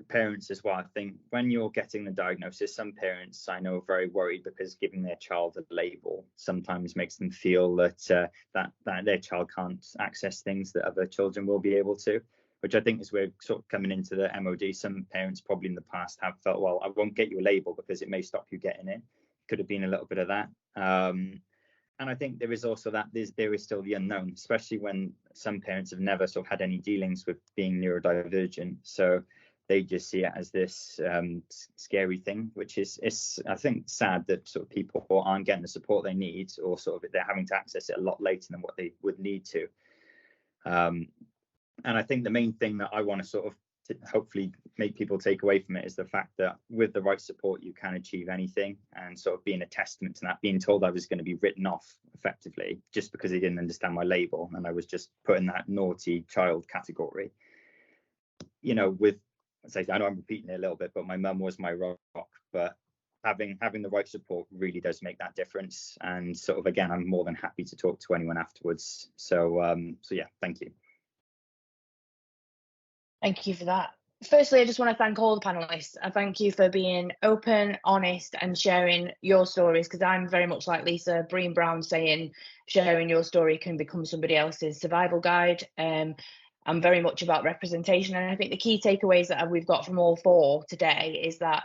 parents as well, I think when you're getting the diagnosis, some parents I know are very worried because giving their child a label sometimes makes them feel that that their child can't access things that other children will be able to, which I think is where sort of coming into the MOD. Some parents probably in the past have felt, well, I won't get you a label because it may stop you getting in. Could have been a little bit of that. And I think there is also that there is still the unknown, especially when some parents have never sort of had any dealings with being neurodivergent. So they just see it as this scary thing, which is I think sad that sort of people aren't getting the support they need, or sort of they're having to access it a lot later than what they would need to. And I think the main thing that I want to sort of hopefully make people take away from it is the fact that with the right support you can achieve anything, and sort of being a testament to that, being told I was going to be written off effectively just because they didn't understand my label and I was just put in that naughty child category. you know, with, I know I'm repeating it a little bit, but my mum was my rock, but having the right support really does make that difference. And sort of, again, I'm more than happy to talk to anyone afterwards. So yeah, thank you. Thank you for that. Firstly, I just want to thank all the panelists. I thank you for being open, honest, and sharing your stories, because I'm very much like Lisa Breen Brown saying, sharing your story can become somebody else's survival guide. I'm very much about representation, and I think the key takeaways that we've got from all four today is that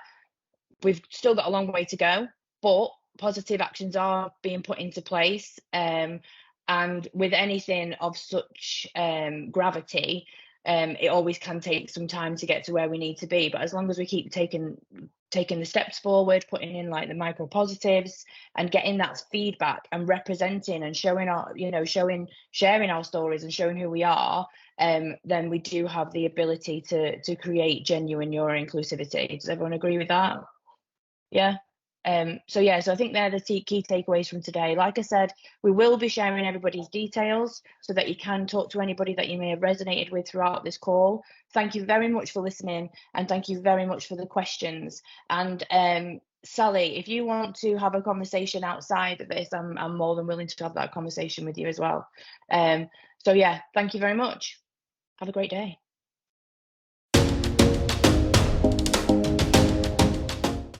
we've still got a long way to go, but positive actions are being put into place. And with anything of such gravity, it always can take some time to get to where we need to be. But as long as we keep taking the steps forward, putting in like the micro positives and getting that feedback and representing and showing our, sharing our stories and showing who we are, then we do have the ability to create genuine neuroinclusivity. Does everyone agree with that? Yeah. So I think they're the key takeaways from today. Like I said, we will be sharing everybody's details so that you can talk to anybody that you may have resonated with throughout this call. Thank you very much for listening, and thank you very much for the questions. And Sally, if you want to have a conversation outside of this, I'm more than willing to have that conversation with you as well. So yeah, thank you very much. Have a great day.